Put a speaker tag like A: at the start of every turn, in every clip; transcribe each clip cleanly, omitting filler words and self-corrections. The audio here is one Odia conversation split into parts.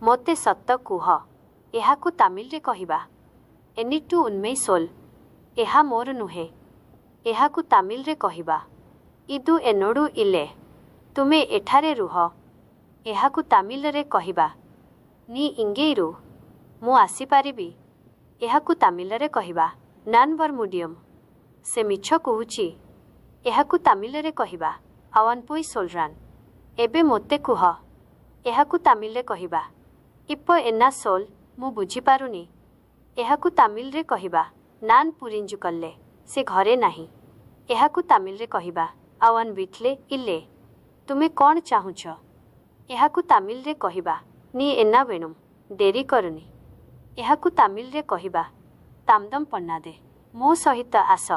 A: ମୋତେ ସତ କୁହ, ଏହାକୁ ତାମିଲରେ କହିବା। ଏନିଟୁ ଉନ୍ମେଇ ସୋଲ୍। ଏହା ମୋର ନୁହେଁ। ଏହାକୁ ତାମିଲରେ କହିବା। ଇଦୁ ଏନୋଡୁ ଇଲେ। ତୁମେ ଏଠାରେ ରୁହ। ଏହାକୁ ତାମିଲରେ କହିବା। ନି ଇଙ୍ଗେଇରୁ। ମୁଁ ଆସିପାରିବି। ଏହାକୁ ତାମିଲରେ କହିବା। ନାନ୍ ବର୍ମୁଡିୟମ୍। ସେ ମିଛ କହୁଛି। ଏହାକୁ ତାମିଲରେ କହିବା। ଆୱାନ୍ ପୋଇ ସୋଲ୍ରାନ୍। ଏବେ ମୋତେ କୁହ। ଏହାକୁ ତାମିଲରେ କହିବା। ଇପ ଏନା ସୋଲ୍। ମୁଁ ବୁଝିପାରୁନି। ଏହାକୁ ତାମିଲରେ କହିବା। ନାନ୍ ପୁରିଞ୍ଜୁ କଲେ। ସେ ଘରେ ନାହିଁ। ଏହାକୁ ତାମିଲରେ କହିବା। ଆୱାନ୍ ବିଟ୍ଲେ ଇଲେ। ତୁମେ କ'ଣ ଚାହୁଁଛ? ଏହାକୁ ତାମିଲରେ କହିବା। ନି ଏନା ବେଣୁମ୍। ଡେରି କରନି। ଏହାକୁ ତାମିଲରେ କହିବା। ତାମ୍ଦମ୍ ପନ୍ନାଦେ। ମୋ ସହିତ ଆସ।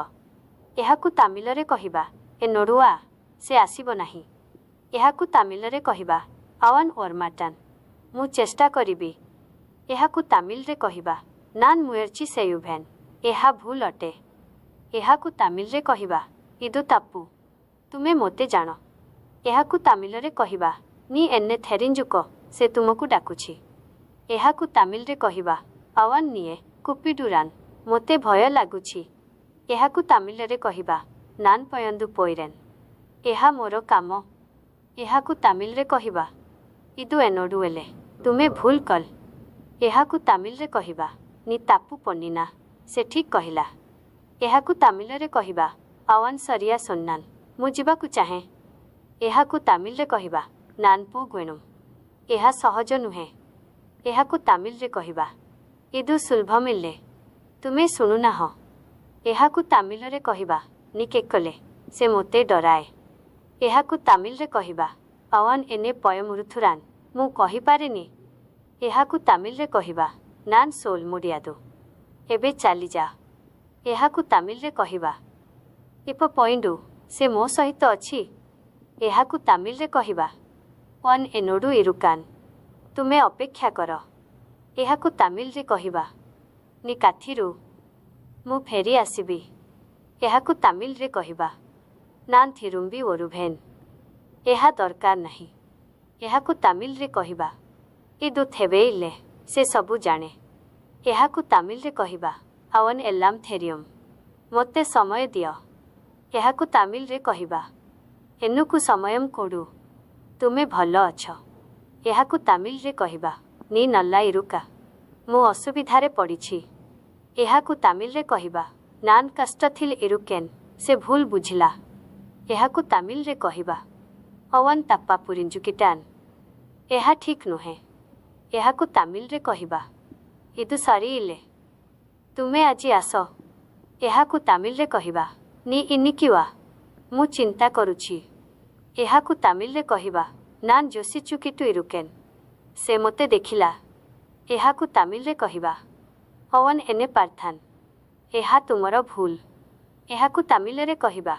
A: ଏହାକୁ ତାମିଲରେ କହିବା। ଏନୋଡୁଆ। ସେ ଆସିବ ନାହିଁ। ଏହାକୁ ତାମିଲରେ କହିବା। ଆୱାନ୍ ଓର୍ମାଟାନ୍। ମୁଁ ଚେଷ୍ଟା କରିବି। ଏହାକୁ ତାମିଲରେ କହିବା। ନାନ୍ ମୁଏର୍ଚି ସେୟୁଭେନ୍। ଏହା ଭୁଲ ଅଟେ। ଏହାକୁ ତାମିଲରେ କହିବା। ଇଦୁ ତାପୁ। ତୁମେ ମୋତେ ଜାଣ। ଏହାକୁ ତାମିଲରେ କହିବା। ନି ଏନେ ଥେରିଞ୍ଜୁକ। ସେ ତୁମକୁ ଡାକୁଛି। ଏହାକୁ ତାମିଲରେ କହିବା। ଆୱାନ୍ ନିଏ କୁପିଡୁରାନ୍। ମୋତେ ଭୟ ଲାଗୁଛି। ଏହାକୁ ତାମିଲରେ କହିବା। ନାନ୍ ପୟନ୍ଦୁ ପୋଇରେନ୍। ଏହା ମୋର କାମ। ଏହାକୁ ତାମିଲରେ କହିବା। ଇଦୁ ଏନୋଡୁ ଏଲେ। ତୁମେ ଭୁଲ କଲ। ଏହାକୁ ତାମିଲରେ କହିବା। ନି ତାପୁ ପନିନା। ସେ ଠିକ୍ କହିଲା। ଏହାକୁ ତାମିଲରେ କହିବା। ଆୱାନ୍ ସରିଆ ସୋନ୍ନାନ୍। ମୁଁ ଯିବାକୁ ଚାହେଁ। ଏହାକୁ ତାମିଲରେ କହିବା। ନାନ୍ ପୋ ଗୁଏଣୁମ୍। ଏହା ସହଜ ନୁହେଁ। ଏହାକୁ ତାମିଲରେ କହିବା। ଇଦୁ ସୁଲ୍ଭମିଲ୍ଲେ। ତୁମେ ଶୁଣୁନାହଁ। ଏହାକୁ ତାମିଲରେ କହିବା। ନି କେକଲେ। ସେ ମୋତେ ଡରାଏ। ଏହାକୁ ତାମିଲରେ କହିବା। ଆୱାନ୍ ଏନେ ପୟମୁରୁଥୁରାନ୍। ମୁଁ କହିପାରେନି। ଏହାକୁ ତାମିଲରେ କହିବା। ନାନ୍ ସୋଲ୍ ମୁଡିଆଦୁ। ଏବେ ଚାଲିଯାଅ। ଏହାକୁ ତାମିଲରେ କହିବା। ଇପ ପଇଣ୍ଡୁ। ସେ ମୋ ସହିତ ଅଛି। ଏହାକୁ ତାମିଲରେ କହିବା। ୱାନ୍ ଏନୋଡୁ ଇରୁକାନ୍। ତୁମେ ଅପେକ୍ଷା କର। ଏହାକୁ ତାମିଲରେ କହିବା। ନି କାଥିରୁ। ମୁଁ ଫେରି ଆସିବି। ଏହାକୁ ତାମିଲରେ କହିବା। ନାନ୍ ଥିରୁମ୍ବି ଓରୁଭେନ୍। ଏହା ଦରକାର ନାହିଁ। ଏହାକୁ ତାମିଲରେ କହିବା। ଇଦୁ ଥେବେଇଲେ। ସେ ସବୁ ଜାଣେ। ଏହାକୁ ତାମିଲରେ କହିବା। ଆୱାନ୍ ଏଲାମ୍ ଥେରିୟମ୍। ମୋତେ ସମୟ ଦିଅ। ଏହାକୁ ତାମିଲରେ କହିବା। ଏନୁକୁ ସମୟମ୍ କୋଡୁ। ତୁମେ ଭଲ ଅଛ। ଏହାକୁ ତାମିଲରେ କହିବା। ନି ନଲ୍ଲା ଇରୁକା। ମୁଁ ଅସୁବିଧାରେ ପଡ଼ିଛି। ଏହାକୁ ତାମିଲରେ କହିବା। ନାନ୍ କାଷ୍ଟଥିଲ୍ ଇରୁକେନ୍। ସେ ଭୁଲ ବୁଝିଲା। ଏହାକୁ ତାମିଲରେ କହିବା। ଅୱାନ୍ ତାପା ପୁରିଞ୍ଜୁକିଟାନ୍। ଏହା ଠିକ୍ ନୁହେଁ। ଏହାକୁ ତାମିଲରେ କହିବା। ଇଦୁ ସରିଇଲେ। ତୁମେ ଆଜି ଆସ। ଏହାକୁ ତାମିଲରେ କହିବା। ନି ଇନିକିୱା। ମୁଁ ଚିନ୍ତା କରୁଛି। ଏହାକୁ ତାମିଲରେ କହିବା। ନାନ୍ ଯୋଶିଚୁକିଟୁ ଇରୁକେନ୍। ସେ ମୋତେ ଦେଖିଲା। ଏହାକୁ ତାମିଲରେ କହିବା। ଅୱାନ୍ ଏନେ ପାର୍ଥାନ୍। ଏହା ତୁମର ଭୁଲ। ଏହାକୁ ତାମିଲରେ କହିବା।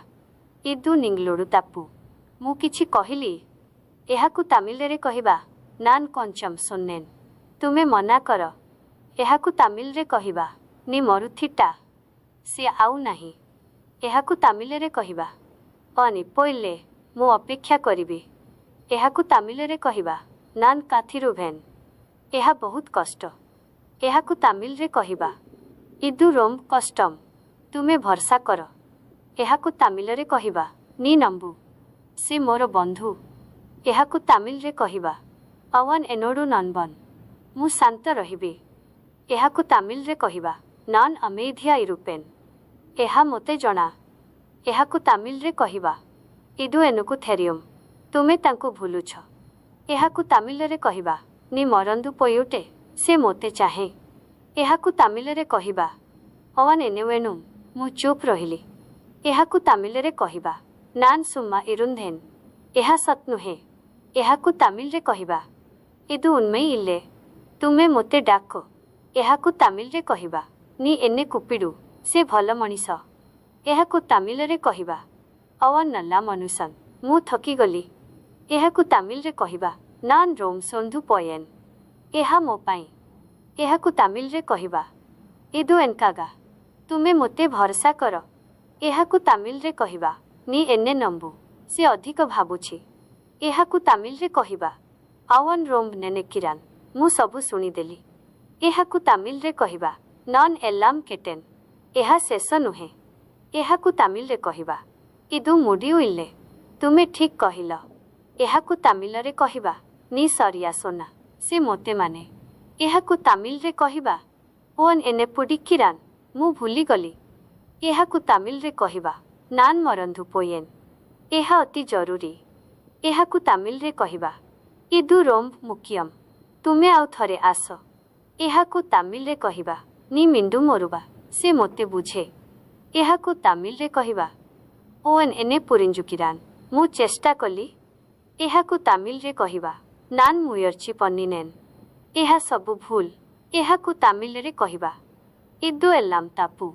A: ଇଦୁ ନିଙ୍ଗଲୁଡୁ ତାପୁ। ମୁଁ କିଛି କହିଲି। ଏହାକୁ ତାମିଲରେ କହିବା। ନାନ୍ କଞ୍ଚମ୍ ସୋନ୍ନେନ୍। ତୁମେ ମନା କର। ଏହାକୁ ତାମିଲରେ କହିବା। ନି ମରୁଥିଟା। ସେ ଆଉ ନାହିଁ। ଏହାକୁ ତାମିଲରେ କହିବା। ଅନିପୋଇଲେ। ମୁଁ ଅପେକ୍ଷା କରିବି। ଏହାକୁ ତାମିଲରେ କହିବା। ନାନ୍ କାଥିରୁଭେନ୍। ଏହା ବହୁତ କଷ୍ଟ। ଏହାକୁ ତାମିଲରେ କହିବା। Idu Rome custom. ତୁମେ ଭରସା କର। ଏହାକୁ ତାମିଲରେ କହିବା। ନି ନମ୍ବୁ। ସେ ମୋର ବନ୍ଧୁ। ଏହାକୁ ତାମିଲରେ କହିବା। ଆୱାନ୍ ଏନୋଡୁ ନନ୍ବନ୍। ମୁଁ ଶାନ୍ତ ରହିବି। ଏହାକୁ ତାମିଲରେ କହିବା। ନାନ୍ ଆମେଇଧିଆ ଇରୁପେନ୍। ଏହା ମୋତେ ଜଣା। ଏହାକୁ ତାମିଲରେ କହିବା। ଇଦୁ ଏନୁକୁ ଥେରିୟମ୍। ତୁମେ ତାଙ୍କୁ ଭୁଲୁଛ। ଏହାକୁ ତାମିଲରେ କହିବା। ନି ମରନ୍ଦୁ ପୋୟୁଟେ। ସେ ମୋତେ ଚାହେଁ। ଏହାକୁ ତାମିଲରେ କହିବା। ଅୱାନ୍ ଏନେୱେଣୁମ୍। ମୁଁ ଚୁପ୍ ରହିଲି। ଏହାକୁ ତାମିଲରେ କହିବା। ନାନ୍ ସୁମ୍ମା ଇରୁନ୍ଧେନ୍। ଏହା ସତ୍ ନୁହେଁ। ଏହାକୁ ତାମିଲରେ କହିବା। ଇଦୁ ଉନ୍ମେଇ ଇଲେ। ତୁମେ ମୋତେ ଡାକ। ଏହାକୁ ତାମିଲରେ କହିବା। ନି ଏନେ କୁପିଡୁ। ସେ ଭଲ ମଣିଷ। ଏହାକୁ ତାମିଲରେ କହିବା। ଅୱାନ୍ ନଲ୍ଲା ମନୁସନ୍। ମୁଁ ଥକିଗଲି। ଏହାକୁ ତାମିଲରେ କହିବା। ନାନ୍ ରୋମ୍ ସୋନ୍ଧୁ ପୟେନ୍। ଏହା ମୋ ପାଇଁ। ଏହାକୁ ତାମିଲରେ କହିବା। ଇଦୁ ଏନ୍କାଗା। ତୁମେ ମୋତେ ଭରସା କର। ଏହାକୁ ତାମିଲରେ କହିବା। ନି ଏନେ ନମ୍ବୁ। ସେ ଅଧିକ ଭାବୁଛି। ଏହାକୁ ତାମିଲରେ କହିବା। ଆୱାନ୍ ରୋମ୍ ନେନେକିରାନ୍। ମୁଁ ସବୁ ଶୁଣିଦେଲି। ଏହାକୁ ତାମିଲରେ କହିବା ନନ୍ ଏଲାମ୍ କେଟେନ୍। ଏହା ଶେଷ ନୁହେଁ। ଏହାକୁ ତାମିଲରେ କହିବା ଇଦୁ ମୁଡ଼ିଉଇଲେ। ତୁମେ ଠିକ୍ କହିଲ। ଏହାକୁ ତାମିଲରେ କହିବା ନି ସରିଆ ସୋନା। ସେ ମୋତେ ମାନେ। ଏହାକୁ ତାମିଲରେ କହିବା ଓନ୍ ଏନେ ପୁଡ଼ିକିରାନ୍। ମୁଁ ଭୁଲିଗଲି। ଏହାକୁ ତାମିଲରେ କହିବା ନାନ୍ ମରନ୍ଧୁ ପୋୟେନ୍। ଏହା ଅତି ଜରୁରୀ। ଏହାକୁ ତାମିଲରେ କହିବା ଇଦୁ ରୋମ୍ଭ ମୁକିୟମ୍। ତୁମେ ଆଉ ଥରେ ଆସ। ଏହାକୁ ତାମିଲରେ କହିବା ନି ମିଣ୍ଡୁ ମୋରୁବା। ସେ ମୋତେ ବୁଝେ। ଏହାକୁ ତାମିଲରେ କହିବା ଓନ୍ ଏନେ ପୁରିଞ୍ଜୁକିରାନ୍। ମୁଁ ଚେଷ୍ଟା କଲି। ଏହାକୁ ତାମିଲରେ କହିବା ନାନ୍ ମୁୟର୍ଚି ପନ୍ନିନେନ୍। ଏହା ସବୁ ଭୁଲ। ଏହାକୁ ତାମିଲରେ କହିବା ଇଦୁ ଏଲାମ୍ ତାପୁ।